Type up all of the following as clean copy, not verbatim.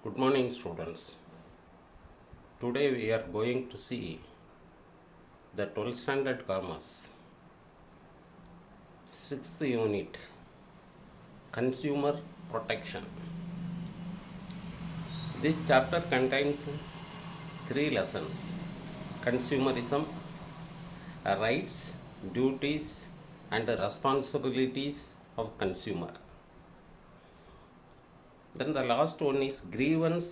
Good morning, students. Today we are going to see the 12th standard commerce 6th unit, consumer protection. This chapter contains 3 lessons: consumerism, rights, duties and responsibilities of consumer. Then the last one is grievance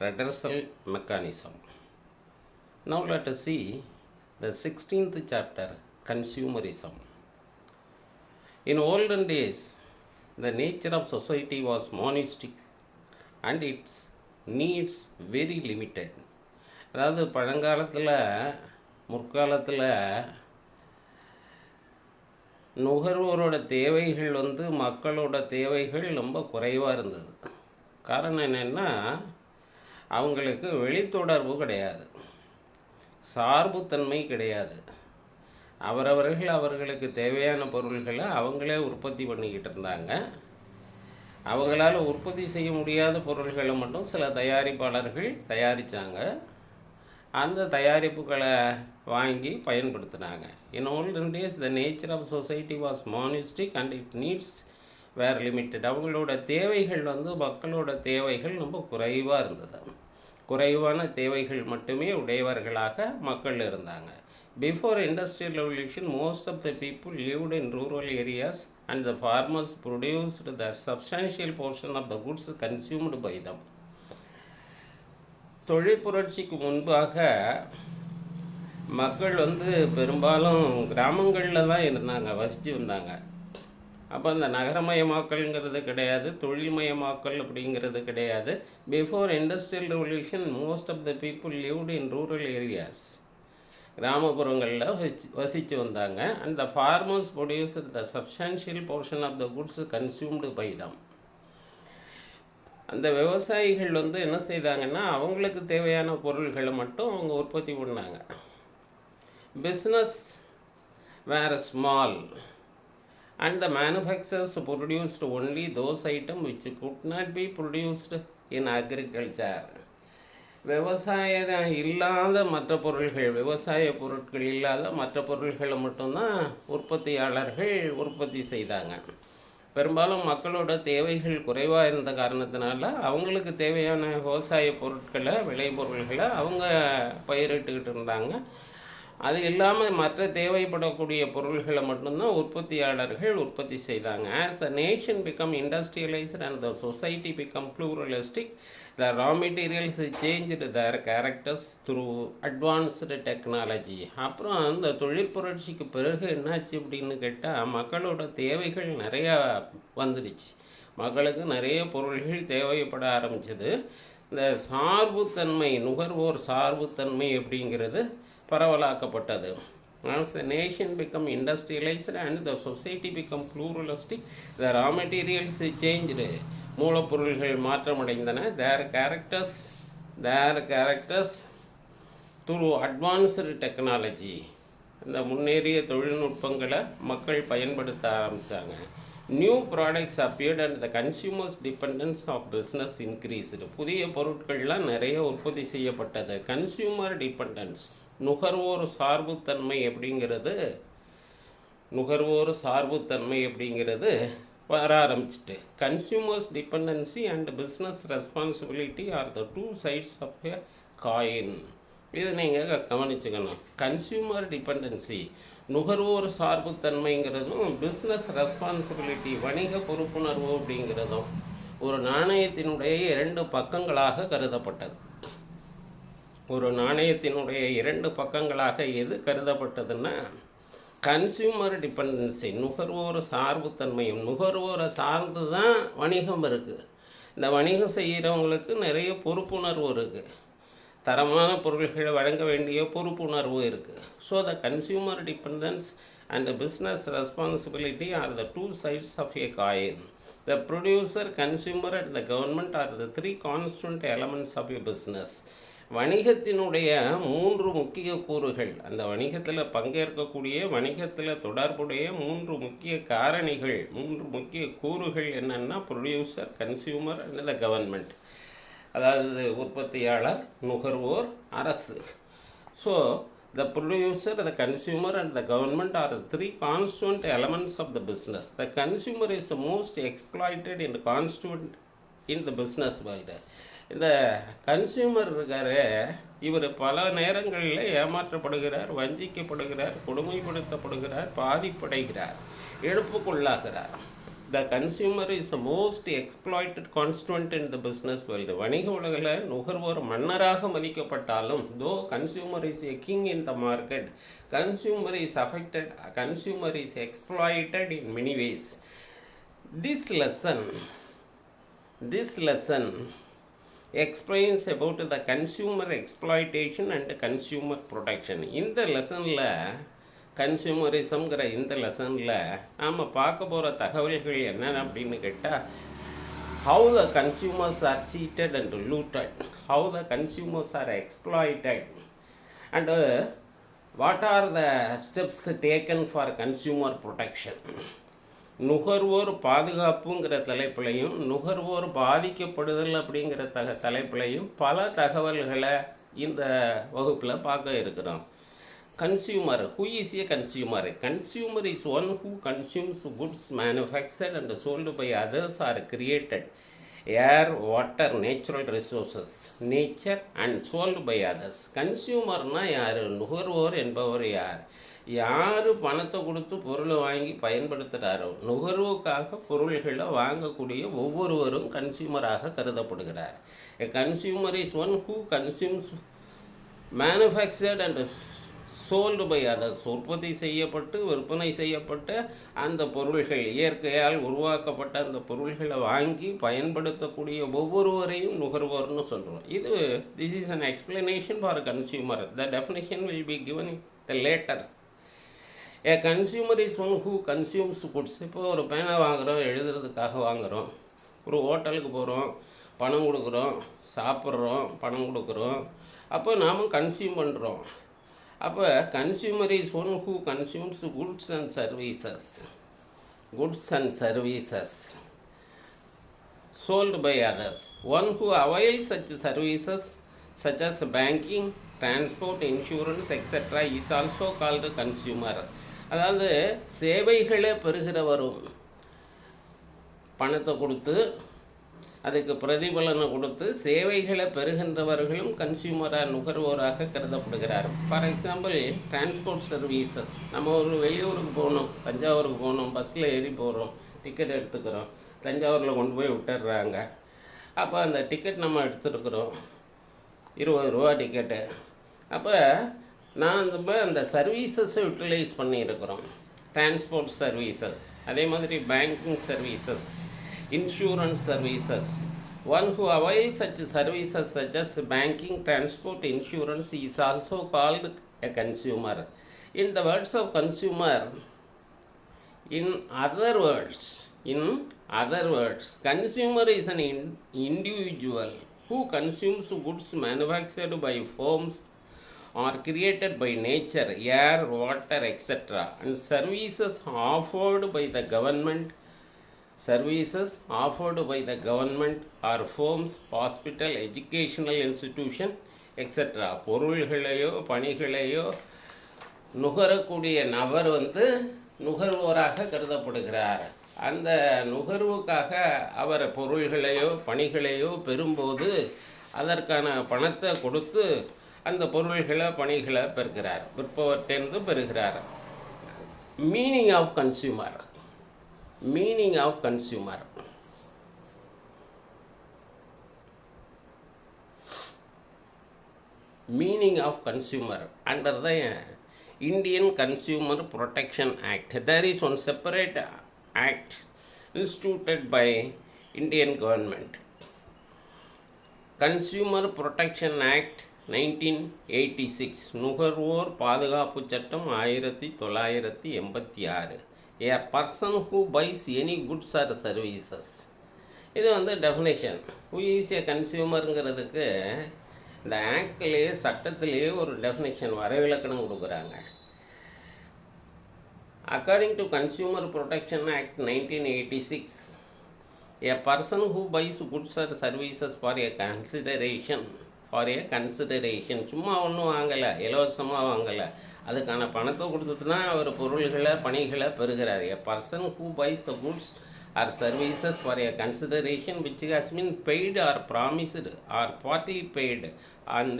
redressal mechanism. Now let us see the 16th chapter, consumerism. In olden days, the nature of society was monistic and its needs very limited. அதாவது பழங்காலத்தில் முற்காலத்தில் நுகர்வோரோட தேவைகள் மக்களோட தேவைகள் ரொம்ப குறைவாக இருந்தது. காரணம் என்னென்னா, அவங்களுக்கு வெளித்தொடர்பு கிடையாது, சார்புத்தன்மை கிடையாது. அவர்களுக்கு தேவையான பொருள்களை அவங்களே உற்பத்தி பண்ணிக்கிட்டு இருந்தாங்க. அவங்களால உற்பத்தி செய்ய முடியாத பொருள்களை மட்டும் சில தயாரிப்பாளர்கள் தயாரித்தாங்க. அந்த தயாரிப்புகளை வாங்கி பயன்படுத்தினாங்க. இன் olden days the nature of society was monistic and its needs were limited. அவங்களோட தேவைகள் மக்களோட தேவைகள் ரொம்ப குறைவாக இருந்தது. குறைவான தேவைகள் மட்டுமே உடையவர்களாக மக்கள் இருந்தாங்க. Before industrial revolution, most of the people lived in rural areas and the farmers produced the substantial portion of the goods consumed by them. தொழிற்புரட்சிக்கு முன்பாக மக்கள் பெரும்பாலும் கிராமங்களில் தான் இருந்தாங்க, வசித்து வந்தாங்க. அப்போ அந்த நகரமயமாக்கல்ங்கிறது கிடையாது, தொழில்மயமாக்கல் அப்படிங்கிறது கிடையாது. Before industrial revolution most of the people lived in rural areas, கிராமப்புறங்களில் வசித்து வந்தாங்க. And the farmers produce the substantial portion of the goods consumed by them. அந்த விவசாயிகள் என்ன செய்தாங்கன்னா, அவங்களுக்கு தேவையான பொருள்களை மட்டும் அவங்க உற்பத்தி பண்ணாங்க. Business were small and the manufacturers produced only those items which could not be produced in agriculture. விவசாயம் இல்லாத மற்ற பொருள்கள், விவசாய பொருட்கள் இல்லாத மற்ற பொருள்களை மட்டும்தான் உற்பத்தியாளர்கள் உற்பத்தி செய்தாங்க. பெரும்பாலும் மக்களோட தேவைகள் குறைவாக இருந்த காரணத்தினால அவங்களுக்கு தேவையான விவசாய பொருட்களை, விளைபொருள்களை அவங்க பயிரிட்டுக்கிட்டு இருந்தாங்க. அது இல்லாமல் மற்ற தேவைப்படக்கூடிய பொருள்களை மட்டும்தான் உற்பத்தியாளர்கள் உற்பத்தி செய்தாங்க. As the nation become industrialised and the society become pluralistic, the raw materials changed their characters through advanced technology. அப்புறம் அந்த தொழிற்புரட்சிக்கு பிறகு என்னாச்சு அப்படின்னு கேட்டால், மக்களோட தேவைகள் நிறையா வந்துடுச்சு. மக்களுக்கு நிறைய பொருள்கள் தேவைப்பட ஆரம்பிச்சது. இந்த சார்புத்தன்மை, நுகர்வோர் சார்புத்தன்மை அப்படிங்கிறது பரவலாக்கப்பட்டது. As the nation become industrialized and the society become pluralistic, the raw materials changed. மூலப்பொருள்கள் மாற்றமடைந்தன. their characters through advanced technology. இந்த முன்னேறிய தொழில்நுட்பங்களை மக்கள் பயன்படுத்த ஆரம்பித்தாங்க. New products appeared and the consumers dependence of business increased. புதிய பொருட்கள்லாம் நிறைய உற்பத்தி செய்யப்பட்டது. கன்சியூமர் டிபெண்டன்ஸ், நுகர்வோர் சார்புத்தன்மை அப்படிங்கிறது வர ஆரம்பிச்சிட்டு. Consumers dependency and business responsibility are the two sides of a coin. இது நீங்கள் கவனிச்சுக்கணும். கன்சியூமர் டிபெண்டன்சி, நுகர்வோர் சார்புத்தன்மைங்கிறதும் பிஸ்னஸ் ரெஸ்பான்சிபிலிட்டி, வணிக பொறுப்புணர்வு அப்படிங்கிறதும் ஒரு நாணயத்தினுடைய 2 பக்கங்களாக கருதப்பட்டது. ஒரு நாணயத்தினுடைய 2 பக்கங்களாக எது கருதப்பட்டதுன்னா, கன்சியூமர் டிபெண்டன்சி, நுகர்வோர் சார்புத்தன்மையும். நுகர்வோரை சார்ந்து தான் வணிகம் இருக்குது. இந்த வணிகம் செய்கிறவங்களுக்கு நிறைய பொறுப்புணர்வு இருக்குது, தரமான பொருள்களை வழங்க வேண்டிய பொறுப்புணர்வு இருக்குது. So the consumer dependence and business responsibility are the two sides of a coin. The producer, consumer and the government are the 3 constant elements of a business. வணிகத்தினுடைய 3 முக்கிய கூறுகள், அந்த வணிகத்தில் பங்கேற்கக்கூடிய, வணிகத்தில் தொடர்புடைய 3 முக்கிய காரணிகள், 3 முக்கிய கூறுகள் என்னென்னா producer, consumer and the government. அதாவது உற்பத்தியாளர், நுகர்வோர், அரசு. So the producer, the consumer and the government are the three constituent elements of the business. The consumer is the most exploited and constituent in the business world. இந்த consumer இருக்காரு, இவர் பல நேரங்களில் ஏமாற்றப்படுகிறார், வஞ்சிக்கப்படுகிறார், கொடுமைப்படுத்தப்படுகிறார், பாதிப்படைகிறார், இழப்புக்குள்ளாகிறார். The consumer is the most exploited constituent in the business world. வணிக உலகில் நுகர்வோர் மன்னராக மதிக்கப்பட்டாலும், though consumer is a king in the market, consumer is affected, consumer is exploited in many ways. This lesson explains about the consumer exploitation and consumer protection. இந்த லெசனில் கன்சியூமரிசம்ங்கிற இந்த லெசனில் நாம் பார்க்க போகிற தகவல்கள் என்னென்ன அப்படின்னு கேட்டால், how the consumers are cheated and looted, how the consumers are exploited, and what are the steps taken for consumer protection. நுகர்வோர் பாதுகாப்புங்கிற தலைப்பிலையும் நுகர்வோர் பாதிக்கப்படுதல் அப்படிங்கிற தலைப்பிலையும் பல தகவல்களை இந்த வகுப்பில் பார்க்க இருக்கிறோம். Consumer, who is a consumer? Consumer is one who consumes goods manufactured and sold by others or created, air, water, natural resources, nature and sold by others. Consumerனா யார்? நுகர்வோர் என்பவர் யார்? யார் பணத்தை கொடுத்து பொருளை வாங்கி பயன்படுத்துகிறாரோ, நுகர்வுக்காக பொருள்களை வாங்கக்கூடிய ஒவ்வொருவரும் கன்சியூமராக கருதப்படுகிறார். A consumer is one who consumes manufactured and sold by others. உற்பத்தி செய்யப்பட்டு விற்பனை செய்யப்பட்ட அந்த பொருள்கள், இயற்கையால் உருவாக்கப்பட்ட அந்த பொருள்களை வாங்கி பயன்படுத்தக்கூடிய ஒவ்வொருவரையும் நுகர்வோர்னு சொல்கிறோம். இது this is an explanation for a consumer. The definition will be given later. A consumer is one who consumes goods. இப்போ ஒரு பேனா வாங்குகிறோம், எழுதுறதுக்காக வாங்குகிறோம். ஒரு ஹோட்டலுக்கு போகிறோம், பணம் கொடுக்குறோம், சாப்பிட்றோம், பணம் கொடுக்குறோம். அப்போ நாம் கன்சியூம் பண்ணுறோம். அப்போ consumer is one who consumes goods and services sold by others. One who avail such services such as banking, transport, insurance, etc. is also called consumer. அதாவது சேவைகளை பெறுகிறவரும், பணத்தை கொடுத்து அதுக்கு பிரதிபலனை கொடுத்து சேவைகளை பெறுகின்றவர்களும் கன்சியூமராக நுகர்வோராக கருதப்படுகிறார். For example transport services. நம்ம ஒரு வெளியூருக்கு போகணும், தஞ்சாவூருக்கு போகணும், பஸ்ஸில் ஏறி போகிறோம், டிக்கெட் எடுத்துக்கிறோம், தஞ்சாவூரில் கொண்டு போய் விட்டுடுறாங்க. அப்போ அந்த டிக்கெட் நம்ம எடுத்துருக்குறோம், 20 ரூபா டிக்கெட்டு. அப்போ நான் அந்த சர்வீசஸை யூட்டிலைஸ் பண்ணியிருக்கிறோம், டிரான்ஸ்போர்ட் சர்வீசஸ். அதே மாதிரி banking services, insurance services. One who avails such services such as banking, transport, insurance is also called a consumer. In the words of consumer, in other words, consumer is an individual who consumes goods manufactured by firms or created by nature, air, water, etc. and services offered by the government or firms, hospital, educational institution, etc. பொருள்களையோ பணிகளையோ நுகரக்கூடிய நபர் நுகர்வோராக கருதப்படுகிறார். அந்த நுகர்வுக்காக அவர் பொருள்களையோ பணிகளையோ பெறும்போது அதற்கான பணத்தை கொடுத்து அந்த பொருள்களை பணிகளை பெறுகிறார், விற்பவற்றிலிருந்து பெறுகிறார். Meaning of consumer. Meaning of consumer. Meaning of consumer. Under the Indian Consumer Protection Act, there is one separate act instituted by Indian government. Consumer Protection Act 1986. நுகர்வோர் பாதுகாப்பு சட்டம் 1986. A person who buys any goods or services. இது definition. who is a consumerங்கிறதுக்கு இந்த ஆக்ட்லேயே சட்டத்திலேயே ஒரு definition வரைவிலக்கணம் கொடுக்குறாங்க. According to Consumer Protection Act 1986, A person who buys goods or services for a consideration சும்மா ஒன்றும் வாங்கலை, இலவசமாக வாங்கலை, அதுக்கான பணத்தை கொடுத்துட்டு தான் அவர் பொருள்களை பணிகளை பெறுகிறார். A person who buys the goods or services for a consideration which has been paid or promised or partly paid and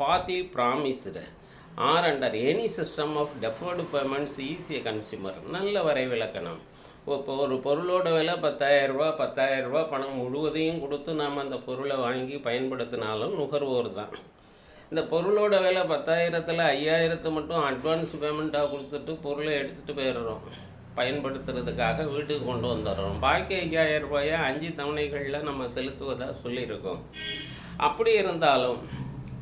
partly promised or under any system of deferred payments is a consumer. நல்ல வரைவிலக்கணம். இப்போ ஒரு பொருளோட விலை 10,000 பணம் முழுவதையும் கொடுத்து நாம் அந்த பொருளை வாங்கி பயன்படுத்தினாலும் நுகர்வோர் தான். இந்த பொருளோட விலை 10,000ல் 5,000 மட்டும் அட்வான்ஸ் பேமெண்ட்டாக கொடுத்துட்டு பொருளை எடுத்துகிட்டு போயிடுறோம், பயன்படுத்துறதுக்காக வீட்டுக்கு கொண்டு வந்துடுறோம். பாக்கி 5,000 5 தவணைகளில் நம்ம செலுத்துவதாக சொல்லியிருக்கோம். அப்படி இருந்தாலும்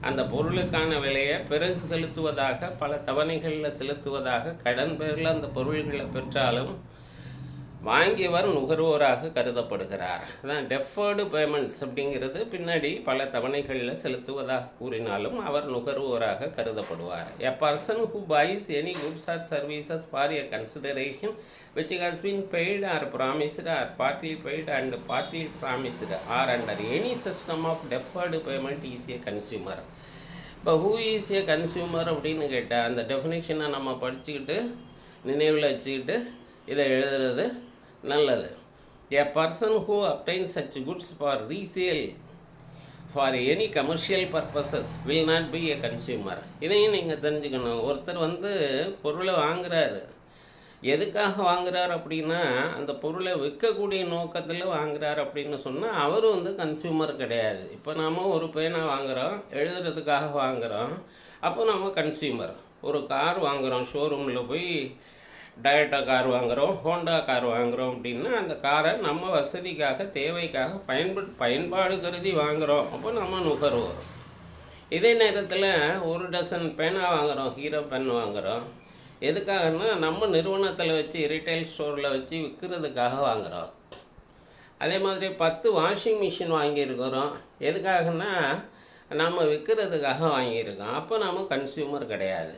அந்த பொருளுக்கான விலையை பிறகு செலுத்துவதாக, பல தவணைகளில் செலுத்துவதாக கடன் பேரில் அந்த பொருள்களை பெற்றாலும் வாங்கியவர் நுகர்வோராக கருதப்படுகிறார். அதான் டெஃபர்டு பேமெண்ட்ஸ் அப்படிங்கிறது பின்னாடி பல தவணைகளில் செலுத்துவதாக கூறினாலும் அவர் நுகர்வோராக கருதப்படுவார். A person who buys any goods or services for a consideration which has been paid or promised or partly paid and partly promised or under any system of deferred payment is a consumer. இப்போ who is a consumer அப்படின்னு கேட்டால் அந்த டெஃபினேஷனை நம்ம படிச்சுக்கிட்டு நினைவில் வச்சுக்கிட்டு இதை எழுதுறது நல்லது. A person who obtains such goods for resale for any commercial purposes will not be a consumer. இதையும் நீங்கள் தெரிஞ்சுக்கணும். ஒருத்தர் பொருளை வாங்குறாரு, எதுக்காக வாங்குறார் அப்படின்னா அந்த பொருளை விற்கக்கூடிய நோக்கத்தில் வாங்குறார் அப்படின்னு சொன்னால் அவர் கன்சியூமர் கிடையாது. இப்போ நாம் ஒரு பேனா வாங்குகிறோம், எழுதுறதுக்காக வாங்குகிறோம், அப்போ நம்ம கன்சியூமர். ஒரு கார் வாங்குகிறோம், ஷோரூமில் போய் டயட்டா கார் வாங்குகிறோம், ஹோண்டா கார் வாங்குகிறோம் அப்படின்னா அந்த காரை நம்ம வசதிக்காக தேவைக்காக பயன்பாடு கருதி வாங்குகிறோம், அப்போ நம்ம நுகர்வோர். இதே நேரத்தில் ஒரு டசன் பேனா வாங்குகிறோம், ஹீரோ பென் வாங்குகிறோம், எதுக்காகனா நம்ம நிறுவனத்தில் வச்சு ரீட்டைல் ஸ்டோரில் வச்சு விற்கிறதுக்காக வாங்குகிறோம். அதே மாதிரி 10 வாஷிங் மிஷின் வாங்கியிருக்கிறோம், எதுக்காகனா நம்ம விற்கிறதுக்காக வாங்கியிருக்கோம், அப்போ நம்ம கன்சியூமர் கிடையாது.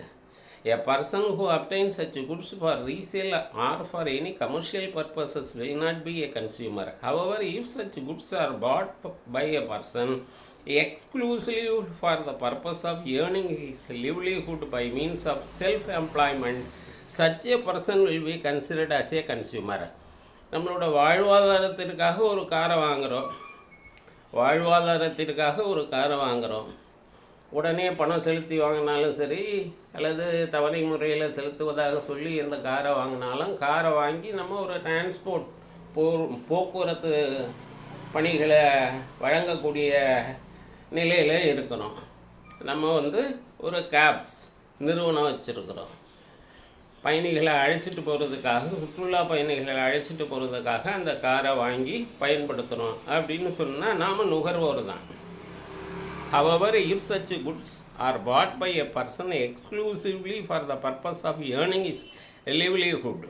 A person who obtains such goods for resale or for any commercial purposes will not be a consumer. However, if such goods are bought by a person exclusively for the purpose of earning his livelihood by means of self-employment, such a person will be considered as a consumer. நம்மளோட வாழ்வாதாரத்திற்காக ஒரு காரை வாங்குகிறோம், உடனே பணம் செலுத்தி வாங்கினாலும் சரி அல்லது தவணை முறையில் செலுத்துவதாக சொல்லி எந்த காரை வாங்கினாலும், காரை வாங்கி நம்ம ஒரு டிரான்ஸ்போர்ட் போக்குவரத்து பணிகளை வழங்கக்கூடிய நிலையில் இருக்கணும். நம்ம ஒரு கேப்ஸ் நிறுவனம் வச்சுருக்கிறோம், பயணிகளை அழைச்சிட்டு போகிறதுக்காக, சுற்றுலா பயணிகளை அழைச்சிட்டு போகிறதுக்காக அந்த காரை வாங்கி பயன்படுத்துகிறோம் அப்படின்னு சொன்னால் நாம் நுகர்வோர் தான். However, if such goods are bought by a person exclusively for the purpose of earning his livelihood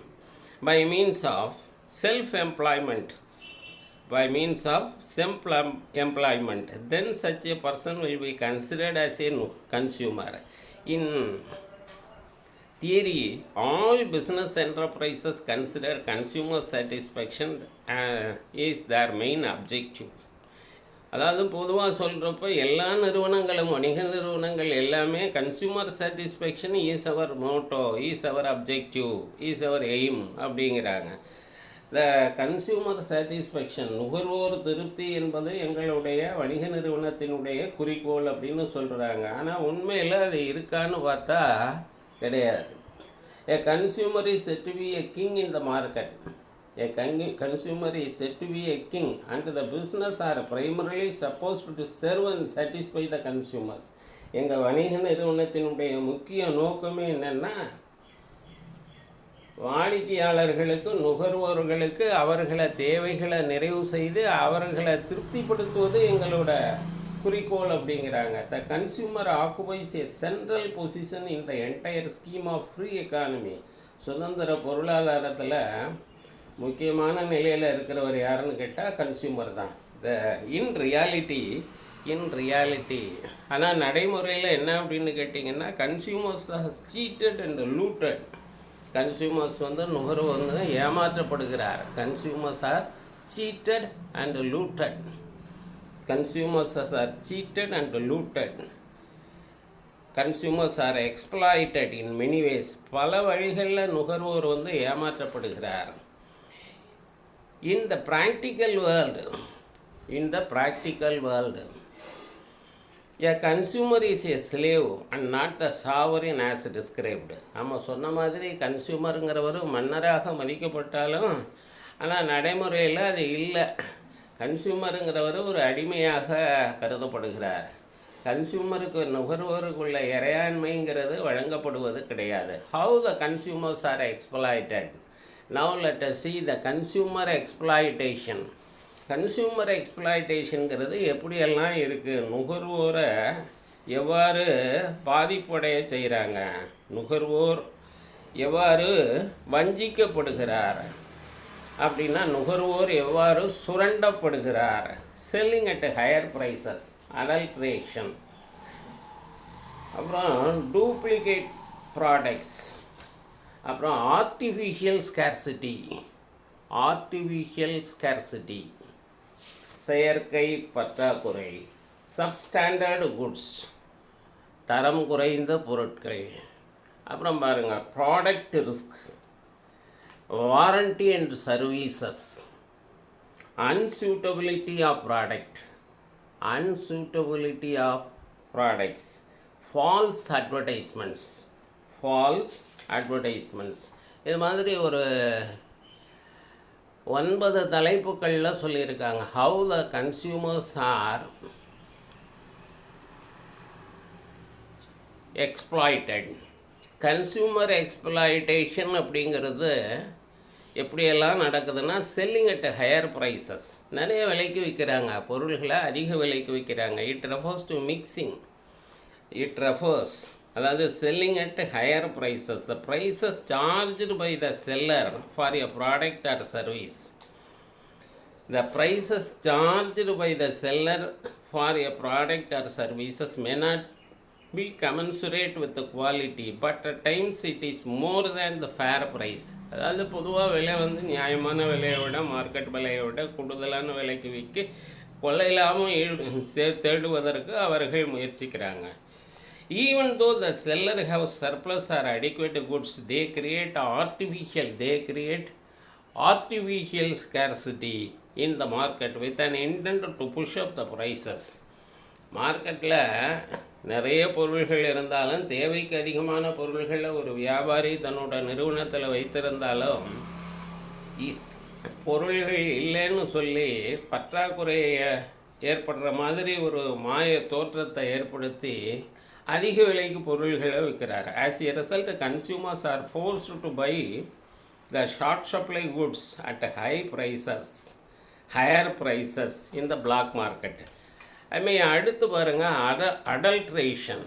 by means of self-employment, then such a person will be considered as a consumer. In theory, all business enterprises consider consumer satisfaction is their main objective. அதாவது பொதுவாக சொல்கிறப்ப எல்லா நிறுவனங்களும், வணிக நிறுவனங்கள் எல்லாமே consumer satisfaction is our motto, is our objective, is our aim அப்படிங்கிறாங்க. The consumer satisfaction, நுகர்வோர் திருப்தி என்பது எங்களுடைய வணிக நிறுவனத்தினுடைய குறிக்கோள் அப்படின்னு சொல்கிறாங்க. ஆனால் உண்மையில் அது இருக்கான்னு பார்த்தா கிடையாது. A consumer is said to be a king in the market. A consumer is said to be a king and the business are primarily supposed to serve and satisfy the consumers. எங்கள் வணிக நிறுவனத்தினுடைய முக்கிய நோக்கமே என்னென்னா வாடிக்கையாளர்களுக்கு, நுகர்வோர்களுக்கு அவர்களை தேவைகளை நிறைவு செய்து அவர்களை திருப்திப்படுத்துவது எங்களோட குறிக்கோள் அப்படிங்கிறாங்க. The consumer occupies a central position in the entire scheme of free economy. சுதந்திர பொருளாதாரத்தில் முக்கியமான நிலையில் இருக்கிறவர் யாருன்னு கேட்டால் கன்சியூமர் தான். இன் ரியாலிட்டி ஆனால் நடைமுறையில் என்ன அப்படின்னு கேட்டிங்கன்னா consumers are cheated and looted. Consumers நுகர்வோர் ஏமாற்றப்படுகிறார். Consumers are cheated and looted. Consumers are cheated and looted. Consumers are exploited in many ways. பல வழிகளில் நுகர்வோர் ஏமாற்றப்படுகிறார். In the practical world, a consumer is a slave and not the sovereign as described. நம்ம சொன்ன மாதிரி கன்சியூமருங்கிறவர் மன்னராக மதிக்கப்பட்டாலும் ஆனால் நடைமுறையில் அது இல்லை. கன்சியூமருங்கிறவர் ஒரு அடிமையாக கருதப்படுகிறார். கன்சியூமருக்கு நுகர்வோருக்குள்ள இறையாண்மைங்கிறது வழங்கப்படுவது கிடையாது. How the consumers are exploited. Now let us see the consumer exploitation. Consumer எக்ஸ்ப்ளாய்டேஷனுங்கிறது எப்படியெல்லாம் இருக்குது, நுகர்வோரை எவ்வாறு பாதிப்படைய செய்கிறாங்க, நுகர்வோர் எவ்வாறு வஞ்சிக்கப்படுகிறார் அப்படின்னா நுகர்வோர் எவ்வாறு சுரண்டப்படுகிறார். Selling at higher prices, adulteration, அப்புறம் டூப்ளிகேட் ப்ராடக்ட்ஸ், அப்புறம் ஆர்டிஃபிஷியல் ஸ்கேர்சிட்டி, செயற்கை பற்றாக்குறை, சப்ஸ்டாண்டர்டு குட்ஸ், தரம் குறைந்த பொருட்கள், அப்புறம் பாருங்கள் product risk, warranty and services, unsuitability of products, false advertisements. இது மாதிரி ஒரு 9 தலைப்புகளில் சொல்லியிருக்காங்க. How the consumers are exploited. Consumer exploitation அப்படிங்கிறது எப்படியெல்லாம் நடக்குதுன்னா செல்லிங் அட் ஹையர் ப்ரைஸஸ், நிறைய விலைக்கு விற்கிறாங்க, பொருள்களை அதிக விலைக்கு விற்கிறாங்க. இட் ரெஃபர்ஸ் அதாவது selling at higher prices, the prices charged by the seller for a product or service. The prices charged by the seller for a product or services may not be commensurate with quality but at times it is more than the fair price. அதாவது பொதுவாக விலை நியாயமான விலையை விட market விலையை விட கூடுதலான விலைக்கு விற்க கொள்ளை லாபம் தேடுவதற்கு அவர்கள் முயற்சிக்கிறாங்க. Even though the seller have surplus or adequate goods, they create artificial scarcity in the market with an intent to push up the prices. மார்க்கெட்டில் நிறைய பொருள்கள் இருந்தாலும் தேவைக்கு அதிகமான பொருள்களை ஒரு வியாபாரி தன்னோட நிறுவனத்தில் வைத்திருந்தாலும் பொருள்கள் இல்லைன்னு சொல்லி பற்றாக்குறையை ஏற்படுற மாதிரி ஒரு மாய தோற்றத்தை ஏற்படுத்தி அதிக விலைக்கு பொருள்களை விற்கிறார். As a result consumers are forced to buy the short supply goods at higher prices in the black market. அதுமாதிரி அடுத்து பாருங்கள் அடல்ட்ரேஷன்,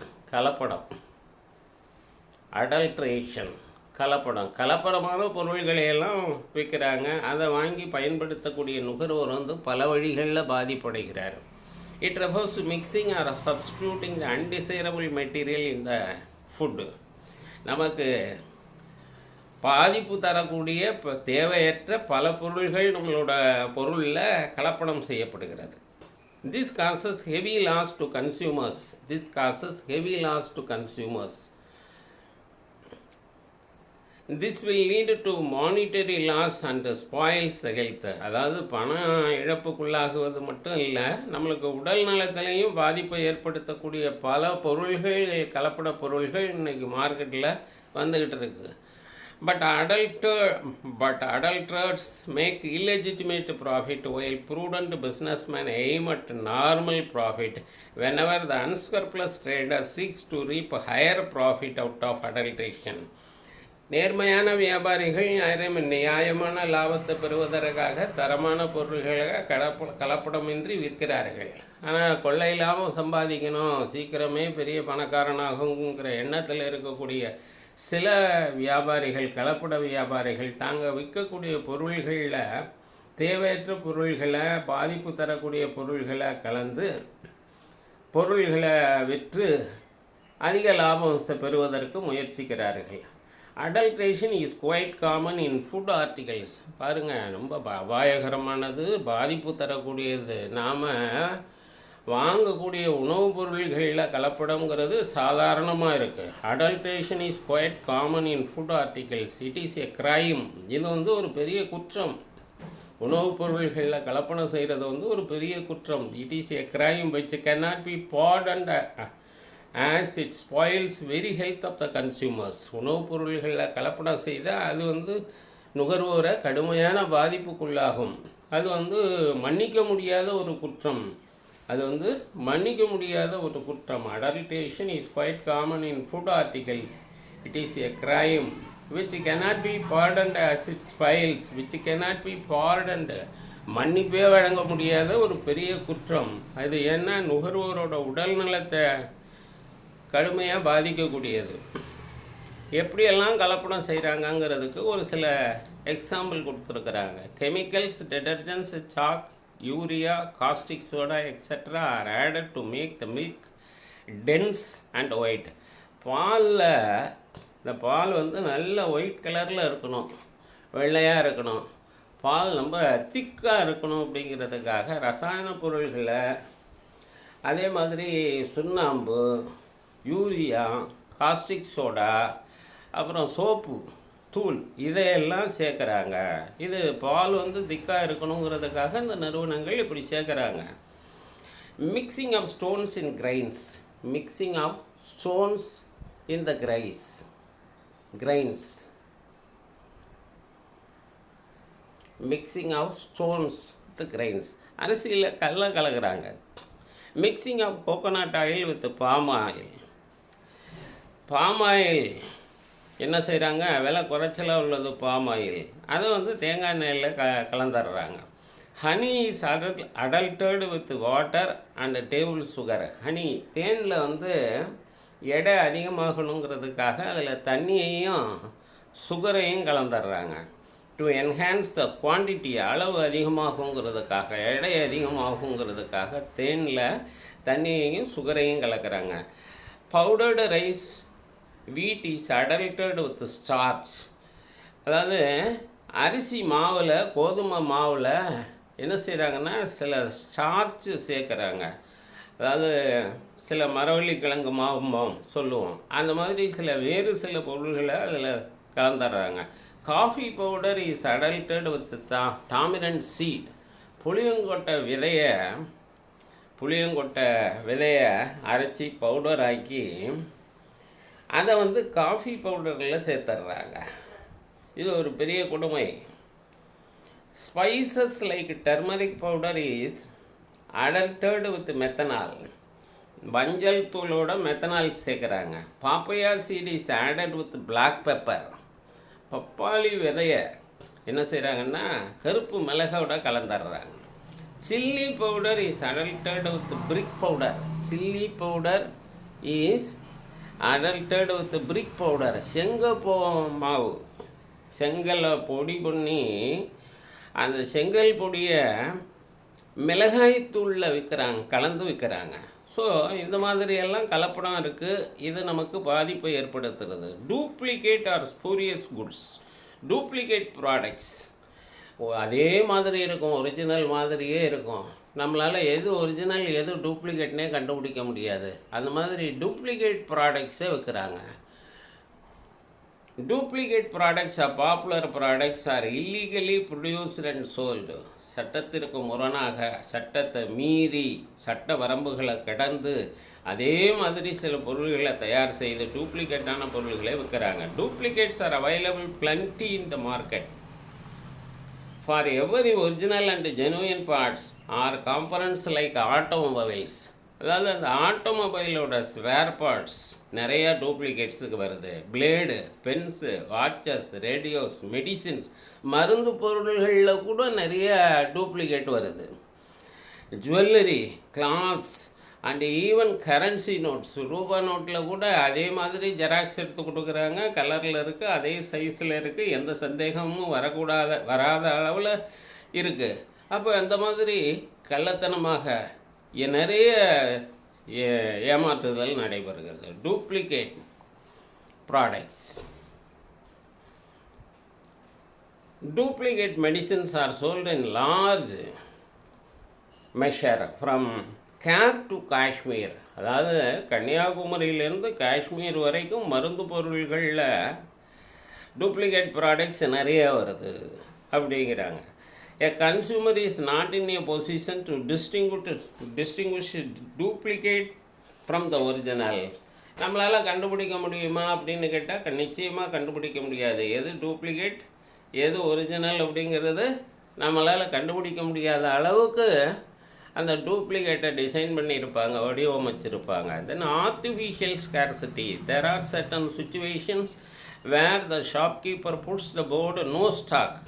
கலப்படமான பொருள்களையெல்லாம் விற்கிறாங்க. அதை வாங்கி பயன்படுத்தக்கூடிய நுகர்வோர் பல வழிகளில் பாதிப்படைகிறார். It refers to mixing or substituting the undesirable material in the food. நமக்கு பாதிப்பு தரக்கூடிய தேவையற்ற பல பொருள்கள் நம்மளோட பொருளில் கலப்படம் செய்யப்படுகிறது. This causes heavy loss to consumers. This will lead to monetary loss and spoils the health. அதாவது பண இழப்புக்குள்ளாகுவது மட்டும் இல்லை, நம்மளுக்கு உடல் நலத்திலையும் பாதிப்பை ஏற்படுத்தக்கூடிய பல பொருள்கள், கலப்பட பொருள்கள் இன்றைக்கி மார்க்கெட்டில் வந்துக்கிட்டு இருக்குது. But adulterers make illegitimate profit while prudent businessmen aim at normal profit whenever the unscrupulous trader seeks to reap higher profit out of adulteration. நேர்மையான வியாபாரிகள் நியாயமான லாபத்தை பெறுவதற்காக தரமான பொருள்களை கலப்படமின்றி விற்கிறார்கள். ஆனால் கொள்ளை லாபம் சம்பாதிக்கணும், சீக்கிரமே பெரிய பணக்காரனாகுங்கிற எண்ணத்தில் இருக்கக்கூடிய சில வியாபாரிகள், கலப்பட வியாபாரிகள் தாங்கள் விற்கக்கூடிய பொருள்களில் தேவையற்ற பொருள்களை, பாதிப்பு தரக்கூடிய பொருள்களை கலந்து பொருள்களை விற்று அதிக லாபம் பெறுவதற்கு முயற்சிக்கிறார்கள். Adulteration is quite common in food articles. பாருங்கள், ரொம்ப அபாயகரமானது, பாதிப்பு தரக்கூடியது. நாம் வாங்கக்கூடிய உணவுப் பொருள்களில் கலப்படங்கிறது சாதாரணமாக இருக்குது. Adulteration is quite common in food articles. It is a crime. இது ஒரு பெரிய குற்றம். உணவுப் பொருள்களில் கலப்படம் செய்கிறது ஒரு பெரிய குற்றம். It is a crime which cannot be pardoned as it spoils very health of the consumers. உணவுப் பொருள்களில் கலப்படம் செய்தால் அது நுகர்வோரை கடுமையான பாதிப்புக்குள்ளாகும். அது மன்னிக்க முடியாத ஒரு குற்றம். மன்னிக்க முடியாத ஒரு குற்றம். Adulteration is quite common in food articles. It is a crime which cannot be pardoned as it spoils. which cannot be pardoned. மன்னிப்பே வழங்க முடியாத ஒரு பெரிய குற்றம். அது ஏன்னா நுகர்வோரோட உடல் நலத்தை கடுமையாக பாதிக்கக்கூடியது. எப்படியெல்லாம் கலப்படம் செய்கிறாங்கங்கிறதுக்கு ஒரு சில எக்ஸாம்பிள் கொடுத்துருக்குறாங்க. Chemicals, detergents, chalk, urea, caustic soda etcetera are added to make the milk dense and white. பாலில் இந்த பால் நல்ல ஒயிட் கலரில் இருக்கணும், வெள்ளையாக இருக்கணும். பால் ரொம்ப திக்காக இருக்கணும். அப்படிங்கிறதுக்காக ரசாயன பொருள்களை, அதே மாதிரி சுண்ணாம்பு, யூரியா, காஸ்டிக் சோடா, அப்புறம் சோப்பு தூள், இதையெல்லாம் சேர்க்குறாங்க. இது பால் திக்காக இருக்கணுங்கிறதுக்காக இந்த நிறுவனங்கள் இப்படி சேர்க்குறாங்க. Mixing of stones in grains. Mixing of stones in the grains. Mixing of stones with grains. அரிசியில் கல்லை கலக்கிறாங்க. Mixing of coconut oil with palm oil. Palm oil என்ன செய்கிறாங்க, விலை குறைச்சலாக உள்ளது பாம் ஆயில், அதை தேங்காய் எண்ணெயில் கலந்துடுறாங்க. Honey is adulterated with water and table sugar. Honey, தேனில் எடை அதிகமாகணுங்கிறதுக்காக அதில் தண்ணியையும் சுகரையும் கலந்துடுறாங்க. டு என்ஹான்ஸ் த குவான்டிட்டி, அளவு அதிகமாகுங்கிறதுக்காக, எடை அதிகமாகுங்கிறதுக்காக தேனில் தண்ணியையும் சுகரையும் கலக்கிறாங்க. Powdered rice, wheat is adulterated with starch. அதாவது அரிசி மாவில், கோதுமை மாவில் என்ன செய்கிறாங்கன்னா சில ஸ்டார்ச்சு சேர்க்குறாங்க. அதாவது சில மரவள்ளிக்கிழங்கு மாவு சொல்லுவோம், அந்த மாதிரி வேறு சில பொருள்களை அதில் கலந்துடுறாங்க. Coffee powder is adulterated with tamarind seed. புளியங்கொட்டை விதையை அரைச்சி பவுடர் ஆக்கி அதை காஃபி பவுடரில் சேர்த்துட்றாங்க. இது ஒரு பெரிய கொடுமை. Spices like turmeric powder is adulterated with methanol. மஞ்சள் தூளோட மெத்தனால் சேர்க்குறாங்க. Papaya seed is added with black pepper. பப்பாளி விதையை என்ன செய்கிறாங்கன்னா கருப்பு மிளகோட கலந்துடுறாங்க. Chilli powder is adulterated with brick powder. Chilli powder is adulterated with brick powder. மாவு, செங்கலை பொடி பண்ணி அந்த செங்கல் பொடியை மிளகாய்த்தூளில் கலந்து விற்கிறாங்க. ஸோ இந்த மாதிரியெல்லாம் கலப்படம் இருக்குது. இது நமக்கு பாதிப்பை ஏற்படுத்துகிறது. Duplicate or spurious goods. Duplicate products அதே மாதிரி இருக்கும், ஒரிஜினல் மாதிரியே இருக்கும். நம்மளால் எது ஒரிஜினல் எது டூப்ளிகேட்னே கண்டுபிடிக்க முடியாது. அந்த மாதிரி டூப்ளிகேட் ப்ராடக்ட்ஸே விற்கிறாங்க. Duplicate products are popular products are illegally produced and sold. சட்டத்திற்கு முரணாக, சட்டத்தை மீறி, சட்ட வரம்புகளை கடந்து அதே மாதிரி சில பொருள்களை தயார் செய்து டூப்ளிகேட்டான பொருள்களை விற்கிறாங்க. Duplicates are available plenty in the market. For every original and genuine parts are components like automobiles. அதாவது அந்த ஆட்டோமொபைலோட ஸ்வேர் பார்ட்ஸ் நிறைய டூப்ளிகேட்ஸுக்கு வருது. Blade, Benz, watches, radios, medicines, மருந்து பொருள்களில் கூட நிறைய டூப்ளிகேட் வருது. Jewellery, clothes and even currency notes. ரூபா நோட்டில் கூட அதே மாதிரி ஜெராக்ஸ் எடுத்து கொடுக்குறாங்க. கலரில் இருக்குது, அதே சைஸில் இருக்குது, எந்த சந்தேகமும் வராத அளவில் இருக்குது. அப்போ அந்த மாதிரி கள்ளத்தனமாக நிறைய ஏமாற்றுதல் நடைபெறுகிறது. Duplicate products. Duplicate medicines are sold in large measure from Cap to Kashmir. அதாவது கன்னியாகுமரியிலேருந்து காஷ்மீர் வரைக்கும் மருந்து பொருள்களில் டூப்ளிகேட் ப்ராடக்ட்ஸ் நிறைய வருது அப்படிங்கிறாங்க. A consumer is not in a position to distinguish duplicate from the original. நம்மளால் கண்டுபிடிக்க முடியுமா அப்படின்னு கேட்டால் நிச்சயமாக கண்டுபிடிக்க முடியாது. எது டூப்ளிகேட் எது ஒரிஜினல் அப்படிங்கிறது நம்மளால் கண்டுபிடிக்க முடியாத அளவுக்கு அந்த டூப்ளிகேட்டை டிசைன் பண்ணியிருப்பாங்க, வடிவமைச்சிருப்பாங்க. Then artificial scarcity. There are certain situations where the shopkeeper puts the board no stock.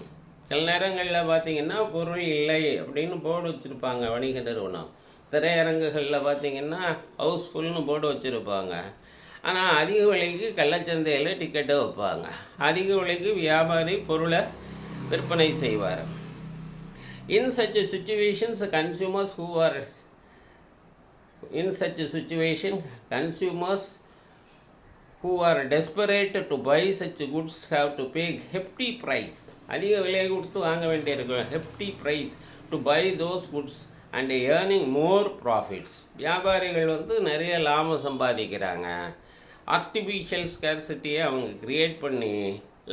சில நேரங்களில் பார்த்திங்கன்னா பொருள் இல்லை அப்படின்னு போர்டு வச்சுருப்பாங்க வணிக நிறுவனம். திரையரங்குகளில் பார்த்திங்கன்னா ஹவுஸ்ஃபுல்னு போர்டு வச்சுருப்பாங்க. ஆனால் அதிக விலைக்கு கள்ளச்சந்தையில் டிக்கெட்டை வைப்பாங்க. அதிக விலைக்கு வியாபாரி பொருளை விற்பனை செய்வார். In such situations, consumers who are desperate to buy such goods have to pay hefty price. அதிக விலை கொடுத்து வாங்க வேண்டியிருக்கும். hefty price to buy those goods and earning more profits. வியாபாரிகள் நிறைய லாபம் சம்பாதிக்கிறாங்க. ஆர்டிஃபிஷியல் ஸ்கேர்சிட்டியை அவங்க கிரியேட் பண்ணி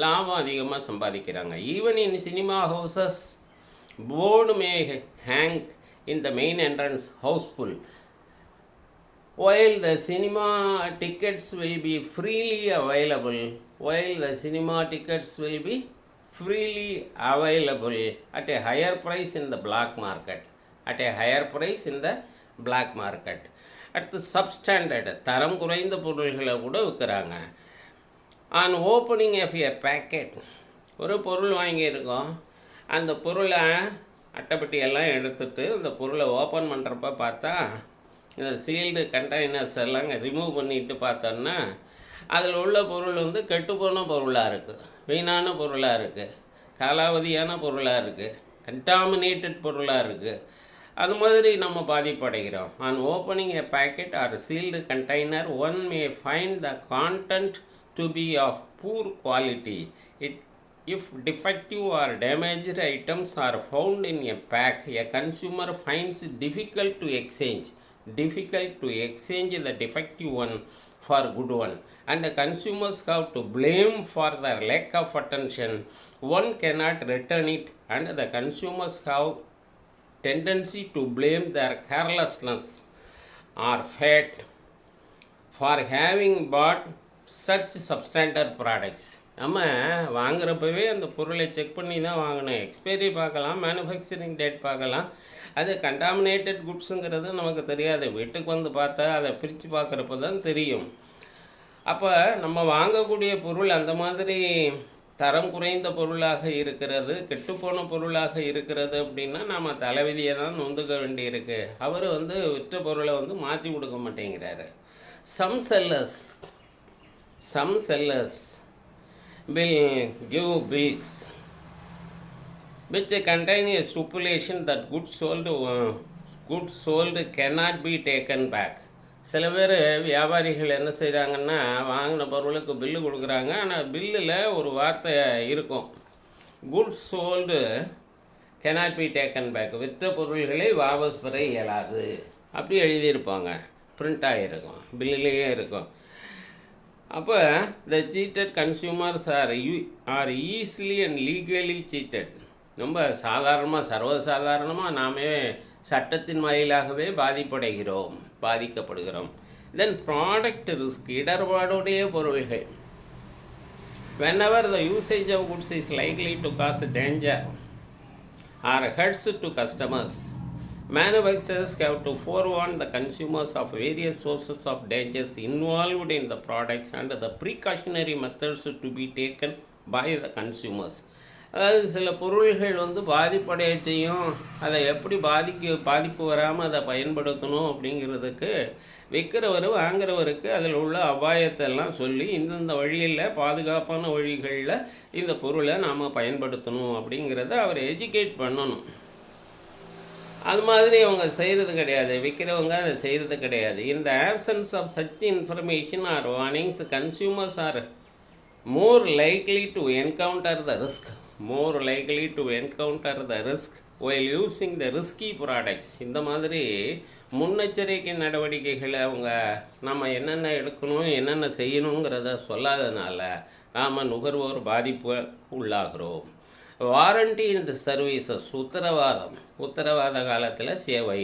லாபம் அதிகமாக சம்பாதிக்கிறாங்க. Even in cinema houses board may hang in the main entrance houseful, while the cinema tickets will be freely available at a higher price in the black market. அடுத்து சப்ஸ்டாண்டர்டு, தரம் குறைந்த பொருள்களை கூட விற்கிறாங்க. On opening of a packet, ஒரு பொருள் வாங்கியிருக்கோம், அந்த பொருளை அட்டைப்பட்டியெல்லாம் எடுத்துகிட்டு அந்த பொருளை ஓப்பன் பண்ணுறப்ப பார்த்தா இந்த சீல்டு கண்டெய்னர்ஸ் எல்லாம் ரிமூவ் பண்ணிட்டு பார்த்தோன்னா அதில் உள்ள பொருள் கெட்டுப்போன பொருளாக இருக்குது, வீணான பொருளாக இருக்குது, காலாவதியான பொருளாக இருக்குது, கண்டாமினேட்டட் பொருளாக இருக்குது. அது மாதிரி நம்ம பாதிப்படைகிறோம். On opening a packet or sealed container one may find the content to be of poor quality. If defective or damaged items are found in a pack, a consumer finds it difficult to exchange the defective one for good one, and the consumers have to blame for their lack of attention. One cannot return it, and the consumers have tendency to blame their carelessness or fate for having bought such substandard products. நம்ம வாங்குறப்பவே அந்த பொருளை check பண்ணி தான் வாங்கணும். Expiry பார்க்கலாம், manufacturing date பார்க்கலாம். அது contaminated குட்ஸுங்கிறது நமக்கு தெரியாது. வீட்டுக்கு பார்த்தா அதை பிரித்து பார்க்குறப்ப தான் தெரியும். அப்போ நம்ம வாங்கக்கூடிய பொருள் அந்த மாதிரி தரம் குறைந்த பொருளாக இருக்கிறது, கெட்டுப்போன பொருளாக இருக்கிறது அப்படின்னா நம்ம தலைவிதியை தான் நொந்துக்க வேண்டியிருக்கு. அவர் விற்ற பொருளை மாற்றி கொடுக்க மாட்டேங்கிறாரு. Some sellers will give bills which contain a stipulation that goods sold cannot be taken back. சில பேர் வியாபாரிகள் என்ன செய்கிறாங்கன்னா வாங்கின பொருளுக்கு பில்லு கொடுக்குறாங்க. ஆனால் பில்லில் ஒரு வார்த்தை இருக்கும், goods sold cannot be taken back. விற்ற பொருள்களை வாபஸ் பெற இயலாது அப்படி எழுதியிருப்பாங்க, பிரிண்ட் ஆகிருக்கும், பில்லுலேயே இருக்கும். அப்போ the cheated consumers are easily and legally cheated. ரொம்ப சர்வசாதாரணமாக நாமே சட்டத்தின் வாயிலாகவே பாதிக்கப்படுகிறோம். தென் ப்ராடக்ட் ரிஸ்க், இடர்பாடுடைய பொருள்கள். whenever the usage of goods is likely to cause danger or hurts to customers, manufacturers have to forewarn the consumers of various sources of dangers involved in the products and the precautionary methods to be taken by the consumers. அதாவது சில பொருள்கள் பாதிப்படைய செய்யும், அதை எப்படி பாதிப்பு வராமல் அதை பயன்படுத்தணும் அப்படிங்கிறதுக்கு விற்கிறவர் வாங்குறவருக்கு அதில் உள்ள அபாயத்தெல்லாம் சொல்லி இந்தந்த வழியில் பாதுகாப்பான வழிகளில் இந்த பொருளை நாம் பயன்படுத்தணும் அப்படிங்கிறத அவர் எஜுகேட் பண்ணணும். அது மாதிரி அவங்க செய்கிறது கிடையாது, விற்கிறவங்க அதை செய்கிறது கிடையாது. In the absence of such information or warnings, consumers are more likely to encounter the risk. more likely to encounter the risk while using the risky products. இந்த மாதிரி முன்னெச்சரிக்கை நடவடிக்கைகளை அவங்க நம்ம என்னென்ன எடுக்கணும் என்னென்ன செய்யணுங்கிறத சொல்லாதனால நாம் நுகர்வோர் பாதிப்பு உள்ளாகிறோம். வாரண்டி அண்ட் சர்வீசஸ், உத்தரவாத காலத்தில் சேவை.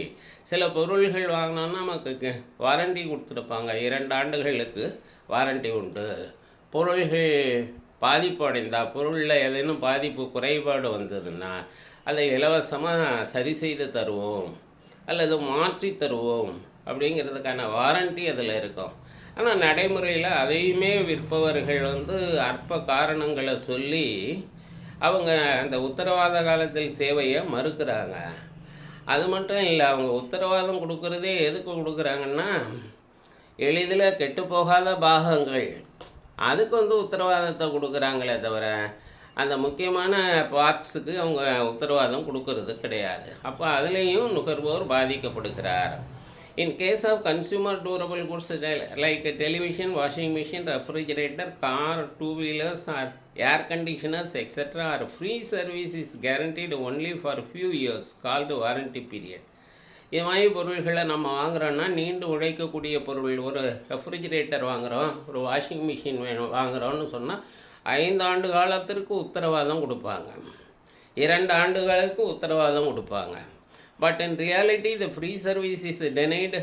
சில பொருள்கள் வாங்கினோன்னா நமக்கு வாரண்டி கொடுத்துருப்பாங்க, 2 ஆண்டுகளுக்கு வாரண்டி உண்டு. பொருள்கள் பாதிப்பு அடைந்தால், பொருளில் ஏதேனும் பாதிப்பு குறைபாடு வந்ததுன்னா அதை இலவசமாக சரி செய்து தருவோம் அல்லது மாற்றி தருவோம் அப்படிங்கிறதுக்கான வாரண்டி அதில் இருக்கும். ஆனால் நடைமுறையில் அதையுமே விற்பவர்கள் அற்ப காரணங்களை சொல்லி அவங்க அந்த உத்தரவாத காலத்தில் சேவையை மறுக்கிறாங்க. அது மட்டும் இல்லை, அவங்க உத்தரவாதம் கொடுக்குறதே எதுக்கு கொடுக்குறாங்கன்னா, எளிதில் கெட்டுப்போகாத பாகங்கள், அதுக்கு உத்தரவாதத்தை கொடுக்குறாங்களே தவிர அந்த முக்கியமான பார்ட்ஸுக்கு அவங்க உத்தரவாதம் கொடுக்கறது கிடையாது. அப்போ அதுலேயும் நுகர்வோர் பாதிக்கப்படுகிறார். In case of consumer durable goods like a television, washing machine, refrigerator, car, two-wheelers or air conditioners, etc., our free service is guaranteed only for few years called warranty period. இது மாதிரி பொருள்களை நம்ம வாங்குகிறோன்னா, நீண்டு உழைக்கக்கூடிய பொருள், ஒரு ரெஃப்ரிஜிரேட்டர் வாங்குகிறோம், ஒரு வாஷிங் மிஷின் வாங்குகிறோன்னு சொன்னால் 5 ஆண்டு காலத்திற்கு உத்தரவாதம் கொடுப்பாங்க, 2 ஆண்டுகளுக்கு உத்தரவாதம் கொடுப்பாங்க. But in reality, the free service is denied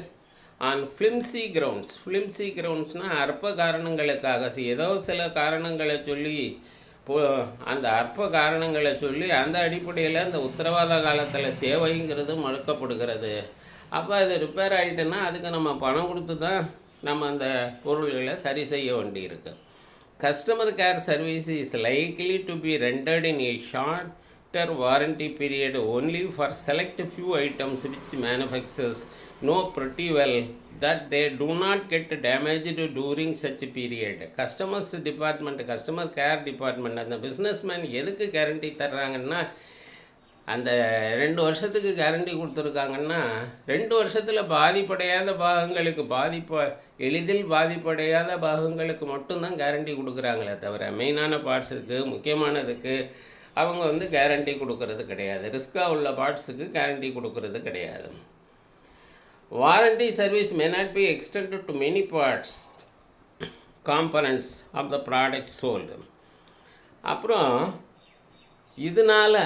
on flimsy grounds. Flimsy groundsனால் அற்ப காரணங்களுக்காக, ஏதோ சில காரணங்களை சொல்லி அந்த அற்ப காரணங்களை சொல்லி அந்த அடிப்படையில் அந்த உத்தரவாத காலத்தில் சேவைங்கிறது மறுக்கப்படுகிறது. அப்போ அது ரிப்பேர் ஆகிட்டுன்னா அதுக்கு நம்ம பணம் கொடுத்து தான் நம்ம அந்த பொருள்களை சரி செய்ய வேண்டியிருக்கு. Customer care service is likely to be rendered in a shorter warranty period only for select few items which manufacturers know pretty well that they do not get damaged during such period. Customer care department அந்த businessman எதுக்கு guarantee தர்றாங்கன்னா, அந்த 2 வருஷத்துக்கு guarantee கொடுத்துருக்காங்கன்னா 2 வருஷத்தில் பாதிப்படையாத பாகங்களுக்கு, எளிதில் பாதிப்படையாத பாகங்களுக்கு மட்டும்தான் guarantee கொடுக்குறாங்களே தவிர மெயினான பார்ட்ஸுக்கு, முக்கியமானதுக்கு அவங்க கேரண்டி கொடுக்கறது கிடையாது. ரிஸ்காக உள்ள பார்ட்ஸுக்கு கேரண்டி கொடுக்கறது கிடையாது. Warranty service may not be extended to many parts, components of the product sold. அப்புறம் இதனால்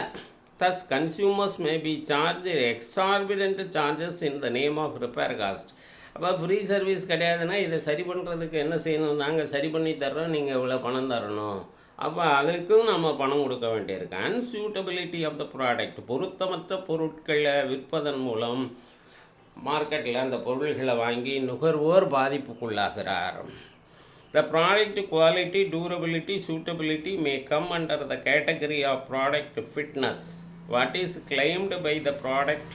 thus consumers may be charged exorbitant charges in the name of repair cost. அப்போ ஃப்ரீ சர்வீஸ் கிடையாதுன்னா இதை சரி பண்ணுறதுக்கு என்ன செய்யணும், நாங்கள் சரி பண்ணி தர்றோம், நீங்கள் இவ்வளோ பணம் தரணும். அப்போ அதுக்கும் நம்ம பணம் கொடுக்க வேண்டியிருக்கு. அன்சூட்டபிலிட்டி ஆஃப் த ப்ராடக்ட், பொருத்தமற்ற பொருட்களை விற்பதன் மூலம் மார்க்கெட்டில் அந்த பொருள்களை வாங்கி நுகர்வோர் பாதிப்புக்குள்ளாகிறார். The product quality, durability, suitability may come under the category of product fitness. What is claimed by the product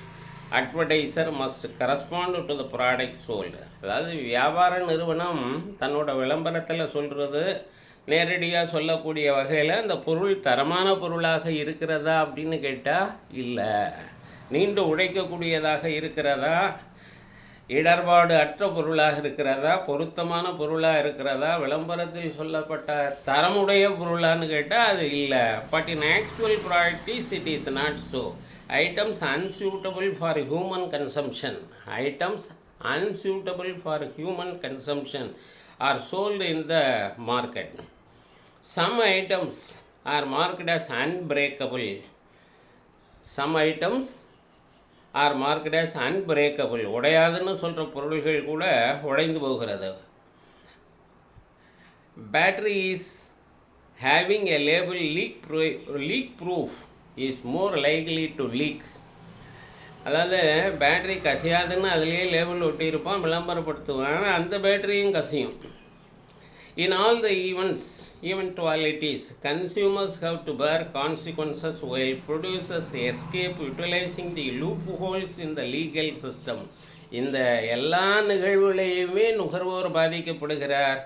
advertiser must correspond to the product sold. அதாவது வியாபார நிறுவனம் தன்னோட விளம்பரத்தில் சொல்கிறது நேரடியாக சொல்லக்கூடிய வகையில் அந்த பொருள் தரமான பொருளாக இருக்கிறதா அப்படின்னு கேட்டால் இல்லை, நீண்டு உழைக்கக்கூடியதாக இருக்கிறதா, இடர்பாடு அற்ற பொருளாக இருக்கிறதா, பொருத்தமான பொருளாக இருக்கிறதா, விளம்பரத்தில் சொல்லப்பட்ட தரமுடைய பொருளான்னு கேட்டால் அது இல்லை. But in actual product it is not so. Items unsuitable for human consumption R sold in the market. Some items are marked as unbreakable. உடையாதுன்னு சொல்கிற பொருள்கள் கூட உடைந்து போகிறது. Battery is having a label leak proof is more likely to leak. அதாவது battery கசியாதுன்னு அதுலேயே label ஒட்டியிருப்பான், விளம்பரப்படுத்துவான், அந்த பேட்டரியும் கசியும். In all the eventualities, consumers have to bear consequences while producers escape utilizing the loopholes in the legal system. இந்த எல்லா நிகழ்வுகளையுமே நுகர்வோர் பாதிக்கப்படுகிறார்.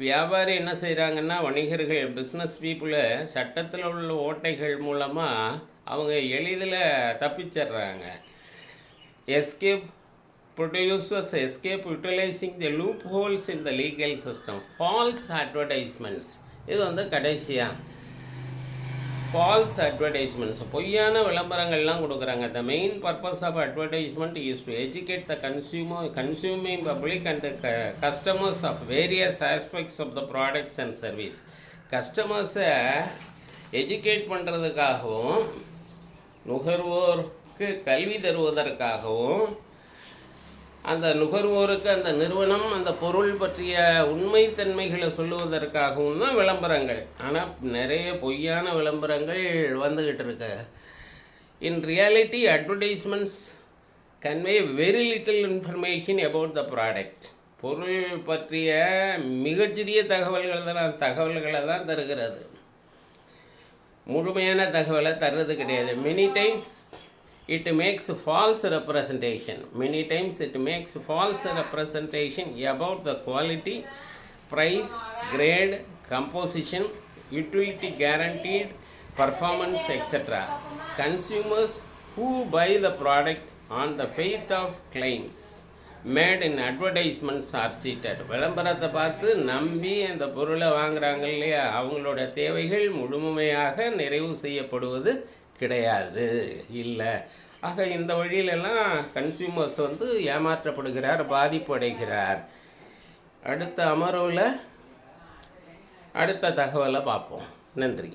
வியாபாரி என்ன செய்கிறாங்கன்னா, வணிகர்கள், பிஸ்னஸ் பீப்புளை சட்டத்தில் உள்ள ஓட்டைகள் மூலமாக அவங்க எளிதில் தப்பிச்சிட்றாங்க. Producers escape utilizing the loopholes in the legal system. False advertisements, இது கடைசியாக ஃபால்ஸ் அட்வர்டைஸ்மெண்ட்ஸ், பொய்யான விளம்பரங்கள்லாம் கொடுக்குறாங்க. The main purpose of advertisement is to educate the consuming public and customers of various aspects of the products and service. கஸ்டமர்ஸை educate பண்ணுறதுக்காகவும் நுகர்வோருக்கு கல்வி தருவதற்காகவும் அந்த நுகர்வோருக்கு அந்த நிறுவனம் அந்த பொருள் பற்றிய உண்மைத்தன்மைகளை சொல்லுவதற்காகவும் தான் விளம்பரங்கள். ஆனால் நிறைய பொய்யான விளம்பரங்கள் வந்துக்கிட்டு இருக்கு. In reality advertisements convey very little information about the product. பொருள் பற்றிய மிகச்சிறிய தகவல்களை தான் தருகிறது, முழுமையான தகவலை தர்றது கிடையாது. Many times it makes false representation. Many times it makes false representation about the quality, price, grade, composition, utility guaranteed, performance, etc. Consumers who buy the product on the faith of claims made in advertisements are cheated. விளம்பரத்தை பார்த்து நம்பி அந்த பொருளை வாங்குறாங்க இல்லையா, அவங்களோட தேவைகள் முழுமையாக நிறைவு செய்யப்படுவது கிடையாது, இல்லை. ஆக இந்த வழியிலெல்லாம் கன்சியூமர்ஸ் ஏமாற்றப்படுகிறார், பாதிப்பு அடைகிறார். அடுத்த அமர்வில் அடுத்த தகவலை பார்ப்போம். நன்றி.